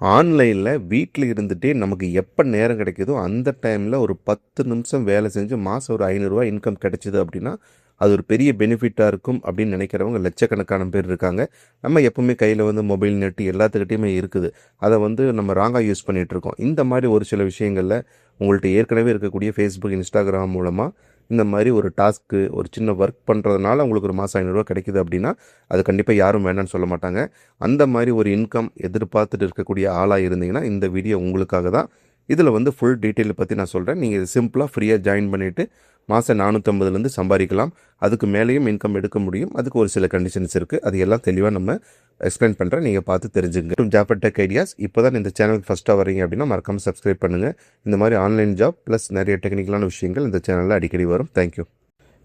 ஆன்லைனில் வீட்டில் இருந்துகிட்டே நமக்கு எப்போ நேரம் கிடைக்குதோ அந்த டைமில் ஒரு 10 நிமிஷம் வேலை செஞ்சு மாதம் ஒரு 500 இன்கம் கிடைச்சிது அப்படின்னா அது ஒரு பெரிய பெனிஃபிட்டாக இருக்கும் அப்படின்னு நினைக்கிறவங்க லட்சக்கணக்கான பேர் இருக்காங்க. நம்ம எப்பவுமே கையில் மொபைல் நெட்டு எல்லாத்துக்கிட்டையுமே இருக்குது. அதை நம்ம ராங்காக யூஸ் பண்ணிகிட்ருக்கோம். இந்த மாதிரி ஒரு சில விஷயங்களில் உங்கள்கிட்ட ஏற்கனவே இருக்கக்கூடிய ஃபேஸ்புக், இன்ஸ்டாகிராம் மூலமாக இந்த மாதிரி ஒரு டாஸ்க்கு, ஒரு சின்ன ஒர்க் பண்ணுறதுனால உங்களுக்கு ஒரு மாதம் 500 கிடைக்குது அப்படின்னா அது கண்டிப்பாக யாரும் வேண்டான்னு சொல்ல மாட்டாங்க. அந்த மாதிரி ஒரு இன்கம் எதிர்பார்த்துட்டு இருக்கக்கூடிய ஆளாக இருந்தீங்கன்னா இந்த வீடியோ உங்களுக்காக தான். இதில் ஃபுல் டீட்டெயிலை பற்றி நான் சொல்கிறேன். நீங்கள் சிம்பிளாக ஃப்ரீயாக ஜாயின் பண்ணிவிட்டு மாதம் 450 சம்பாதிக்கலாம். அதுக்கு மேலேயும் இன்கம் எடுக்க முடியும். அதுக்கு ஒரு சில கண்டிஷன்ஸ் இருக்குது. அது எல்லாம் தெளிவாக நம்ம எக்ஸ்பிளைன் பண்ணுறேன். நீங்கள் பார்த்து தெரிஞ்சுங்க. ஜாப் டெக் ஐடியாஸ் இப்போ தான் இந்த சேனலுக்கு ஃபஸ்ட்டாக வரீங்க அப்படின்னா மறக்காமல் சப்ஸ்கிரைப் பண்ணுங்கள். இந்த மாதிரி ஆன்லைன் ஜாப் ப்ளஸ் நிறைய டெக்னிக்கலான விஷயங்கள் இந்த சேனலில் அடிக்கடி வரும். தேங்க்யூ.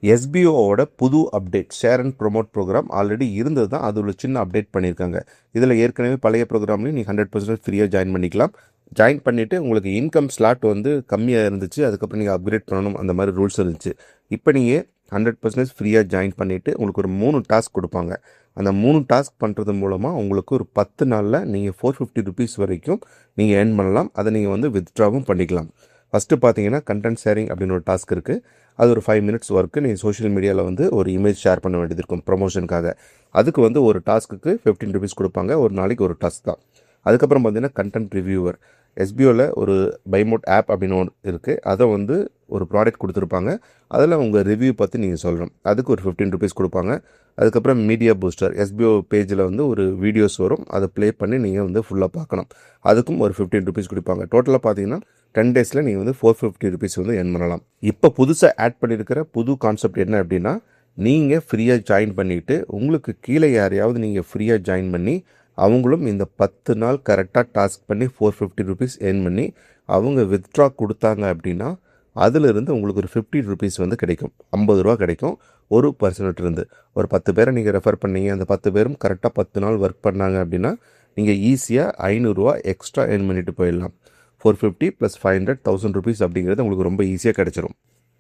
எஸ்பிஓவோட புது update share and promote programme already இருந்தது தான். அது ஒரு சின்ன அப்டேட் பண்ணியிருக்காங்க. இதில் ஏற்கனவே பழைய ப்ரோக்ராம்லையும் நீங்கள் 100% ஃப்ரீயாக ஜாயின் பண்ணிக்கலாம். ஜாயின் பண்ணிவிட்டு உங்களுக்கு இன்கம் ஸ்லாட் கம்மியாக இருந்துச்சு. அதுக்கப்புறம் நீங்கள் அப்கிரேட் பண்ணணும், அந்த மாதிரி ரூல்ஸ் இருந்துச்சு. இப்போ நீங்கள் 100% ஃப்ரீயாக ஜாயின் பண்ணிவிட்டு உங்களுக்கு ஒரு 3 டாஸ்க் கொடுப்பாங்க. அந்த 3 டாஸ்க் பண்ணுறது மூலமாக உங்களுக்கு ஒரு 10 நாளில் நீங்கள் 450 ருபீஸ் வரைக்கும் நீங்கள் ஏர்ன் பண்ணலாம். அதை நீங்கள் வித்ட்ராவும் பண்ணிக்கலாம். ஃபஸ்ட்டு பார்த்தீங்கன்னா கண்டென்ட் ஷேரிங் அப்படின்னு ஒரு டாஸ்க் இருக்குது. அது ஒரு 5 மினிட்ஸ் ஒர்க்கு. நீங்கள் சோஷியல் மீடியாவில் ஒரு இமேஜ் ஷேர் பண்ண வேண்டியது இருக்கும் ப்ரொமோஷனுக்காக. அதுக்கு ஒரு டாஸ்க்குக்கு 15 ருபீஸ் கொடுப்பாங்க. ஒரு நாளைக்கு ஒரு டாஸ்க் தான். அதுக்கப்புறம் பார்த்தீங்கன்னா கண்டென்ட் ரிவ்யூவர். எஸ்பிஓவில் ஒரு பைமோட் ஆப் அப்படின்னு ஒன்று இருக்குது. அதை ஒரு ப்ராடக்ட் கொடுத்துருப்பாங்க. அதில் உங்கள் ரிவ்யூ பற்றி நீங்கள் சொல்லணும். அதுக்கு ஒரு 15 ருபீஸ் கொடுப்பாங்க. அதுக்கப்புறம் மீடியா பூஸ்டர். எஸ்பிஓ பேஜில் ஒரு வீடியோஸ் வரும். அதை ப்ளே பண்ணி நீங்கள் ஃபுல்லாக பார்க்கணும். அதுக்கும் ஒரு 15 ருபீஸ் கொடுப்பாங்க. டோட்டலாக பார்த்தீங்கன்னா 10 டேஸில் நீங்கள் 450 ருபீஸ் ஏர்ன் பண்ணலாம். இப்போ புதுசாக ஆட் பண்ணியிருக்கிற புது கான்செப்ட் என்ன அப்படின்னா, நீங்கள் ஃப்ரீயாக ஜாயின் பண்ணிவிட்டு உங்களுக்கு கீழே யாரையாவது நீங்கள் ஃப்ரீயாக ஜாயின் பண்ணி அவங்களும் இந்த 10 நாள் கரெக்டாக டாஸ்க் பண்ணி 450 ருபீஸ் ஏர்ன் பண்ணி அவங்க வித்ட்ரா கொடுத்தாங்க அப்படின்னா அதிலிருந்து உங்களுக்கு ஒரு 50 ருபீஸ் கிடைக்கும். 50 ரூபா கிடைக்கும் ஒரு பர்சன்ட்டிருந்து. ஒரு 10 பேரை நீங்கள் ரெஃபர் பண்ணீங்க. அந்த 10 பேரும் கரெக்டாக 10 நாள் ஒர்க் பண்ணாங்க அப்படின்னா நீங்கள் ஈஸியாக 500 ரூபா எக்ஸ்ட்ரா ஏர்ன் பண்ணிட்டு போயிடலாம். 450 + 500 1000 ருபீஸ் அப்படிங்கிறது உங்களுக்கு ரொம்ப ஈஸியாக கிடைச்சிரும்.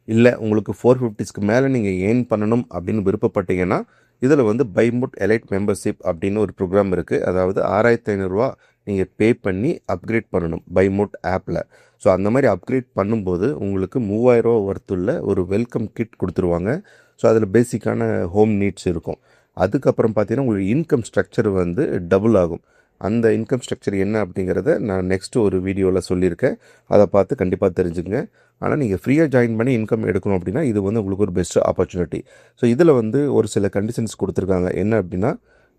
இல்லை உங்களுக்கு 450ஸ்க்கு மேலே நீங்கள் ஏர்ன் பண்ணணும் அப்படின்னு விருப்பப்பட்டீங்கன்னா இதில் பைமோட் எலைட் மெம்பர்ஷிப் அப்படின்னு ஒரு ப்ரோக்ராம் இருக்குது. அதாவது 6500 ரூபா நீங்கள் பே பண்ணி அப்கிரேட் பண்ணணும் பைமோட் ஆப்பில். ஸோ அந்த மாதிரி அப்கிரேட் பண்ணும்போது உங்களுக்கு 3000 ரூபா ஒர்த்துள்ள ஒரு வெல்கம் கிட் கொடுத்துருவாங்க. ஸோ அதில் பேசிக்கான ஹோம் நீட்ஸ் இருக்கும். அதுக்கப்புறம் பார்த்தீங்கன்னா உங்களுக்கு இன்கம் ஸ்ட்ரக்சர் டபுள் ஆகும். அந்த இன்கம் ஸ்ட்ரக்சர் என்ன அப்படிங்கிறத நான் நெக்ஸ்ட் ஒரு வீடியோவில் சொல்லியிருக்கேன். அதை பார்த்து கண்டிப்பாக தெரிஞ்சுக்கங்க. ஆனால் நீங்கள் ஃப்ரீயாக ஜாயின் பண்ணி இன்கம் எடுக்கணும் அப்படின்னா இது உங்களுக்கு ஒரு பெஸ்ட் ஆப்பர்ச்சுனிட்டி. ஸோ இதில் ஒரு சில கண்டிஷன்ஸ் கொடுத்துருக்காங்க. என்ன அப்படின்னா,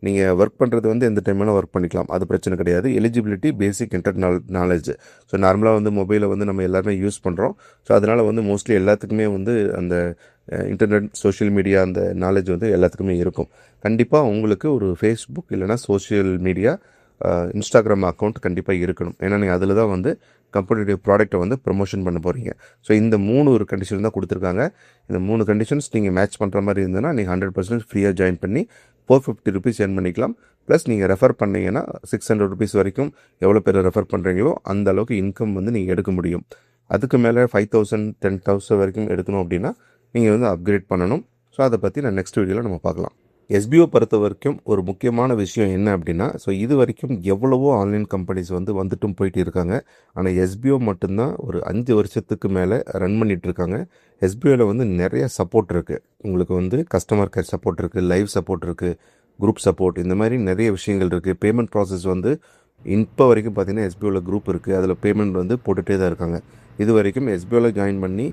நீங்கள் ஒர்க் பண்ணுறது எந்த டைம் வேணால் ஒர்க் பண்ணிக்கலாம். அது பிரச்சனை கிடையாது. எலிஜிபிலிட்டி பேசிக் இன்டர்நெட் நாலேஜ். ஸோ நார்மலாக மொபைலை நம்ம எல்லாருமே யூஸ் பண்ணுறோம். ஸோ அதனால் மோஸ்ட்லி எல்லாத்துக்குமே அந்த இன்டர்நெட், சோஷியல் மீடியா அந்த நாலேஜ் எல்லாத்துக்குமே இருக்கும். கண்டிப்பாக உங்களுக்கு ஒரு ஃபேஸ்புக் இல்லைனா சோஷியல் மீடியா, இன்ஸ்டாகிராம் அக்கௌண்ட் கண்டிப்பாக இருக்கணும். ஏன்னா நீங்கள் அதில் தான் கம்பெனியுடைய ப்ராடக்ட்டை ப்ரமோஷன் பண்ண போகிறீங்க. ஸோ இந்த 3 ஒரு கண்டிஷன் தான் கொடுத்துருக்காங்க. இந்த 3 கண்டிஷன்ஸ் நீங்கள் மேட்ச் பண்ணுற மாதிரி இருந்ததுன்னா நீங்கள் 100% ஃப்ரீயாக ஜாயின் பண்ணி 450 ருபீஸ் ஏர்ன் பண்ணிக்கலாம். ப்ளஸ் நீங்கள் ரெஃபர் பண்ணிங்கன்னா 600 ருபீஸ் வரைக்கும் எவ்வளோ பேர் ரெஃபர் பண்ணுறீங்களோ அந்த அளவுக்கு இன்கம் நீங்கள் எடுக்க முடியும். அதுக்கு மேலே 5000 10,000 வரைக்கும் எடுக்கணும் அப்படின்னா நீங்கள் அப்கிரேட் பண்ணணும். ஸோ அதை பற்றி நான் நெக்ஸ்ட் வீடியோவில் நம்ம பார்க்கலாம். எஸ்பிஓ பொறுத்த வரைக்கும் ஒரு முக்கியமான விஷயம் என்ன அப்படின்னா, ஸோ இது வரைக்கும் எவ்வளவோ ஆன்லைன் கம்பெனிஸ் வந்துட்டும் போயிட்டு இருக்காங்க. ஆனால் எஸ்பிஓ மட்டும்தான் ஒரு 5 வருஷத்துக்கு மேலே ரன் பண்ணிகிட்டு இருக்காங்க. எஸ்பிஓவில் நிறைய சப்போர்ட் இருக்குது. உங்களுக்கு கஸ்டமர் கேர் சப்போர்ட் இருக்குது, லைவ் சப்போர்ட் இருக்குது, குரூப் சப்போர்ட், இந்த மாதிரி நிறைய விஷயங்கள் இருக்குது. பேமெண்ட் ப்ராசஸ் இப்போ வரைக்கும் பார்த்தீங்கன்னா எஸ்பிஓவில் குரூப் இருக்குது. அதில் பேமெண்ட் போட்டுகிட்டே தான் இருக்காங்க. இது வரைக்கும் எஸ்பிஓவில் ஜாயின் பண்ணி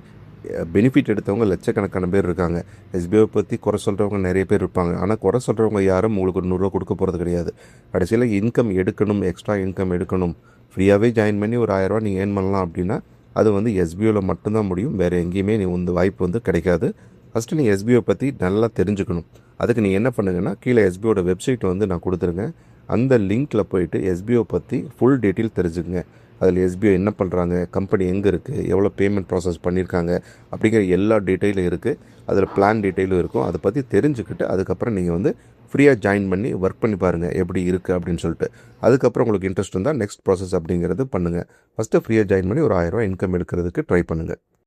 பெனிஃபிட் எடுத்தவங்க லட்சக்கணக்கான பேர் இருக்காங்க. எஸ்பிஓ பற்றி குறை சொல்கிறவங்க நிறைய பேர் இருப்பாங்க. ஆனால் குறை சொல்கிறவங்க யாரும் உங்களுக்கு ஒரு 100 ரூபா கொடுக்க போகிறது கிடையாது. கடைசியில் இன்கம் எடுக்கணும், எக்ஸ்ட்ரா இன்கம் எடுக்கணும், ஃப்ரீயாகவே ஜாயின் பண்ணி ஒரு 1000 ரூபா நீங்கள் ஏர்ன் பண்ணலாம் அப்படின்னா அது எஸ்பிஓவில் மட்டும்தான் முடியும். வேறு எங்கேயுமே வாய்ப்பு கிடைக்காது. ஃபஸ்ட்டு நீங்கள் எஸ்பிஓ பற்றி நல்லா தெரிஞ்சுக்கணும். அதுக்கு நீங்கள் என்ன பண்ணுங்கன்னா, கீழே எஸ்பிஓட வெப்சைட் நான் கொடுத்துருங்க. அந்த லிங்க்கில் போயிட்டு எஸ்பிஓ பற்றி ஃபுல் டீட்டெயில் தெரிஞ்சுக்குங்க. அதில் எஸ்பிஓ என்ன பண்ணுறாங்க, கம்பெனி எங்கே இருக்குது, எவ்வளோ பேமெண்ட் ப்ராசஸ் பண்ணியிருக்காங்க அப்படிங்கிற எல்லா டீட்டெயிலும் இருக்குது. அதில் பிளான் டீட்டெயிலும் இருக்கும். அதை பற்றி தெரிஞ்சுக்கிட்டு அதுக்கப்புறம் நீங்கள் ஃப்ரீயாக ஜாயின் பண்ணி ஒர்க் பண்ணி பாருங்கள் எப்படி இருக்குது அப்படின்னு சொல்லிட்டு. அதுக்கப்புறம் உங்களுக்கு இன்ட்ரெஸ்ட் இருந்தால் நெக்ஸ்ட் ப்ராசஸ் அப்படிங்கிறது பண்ணுங்கள். ஃபஸ்ட்டு ஃப்ரீயாக ஜாயின் பண்ணி ஒரு 1000 ரூபா இன்கம் எடுக்கிறதுக்கு ட்ரை பண்ணுங்கள்.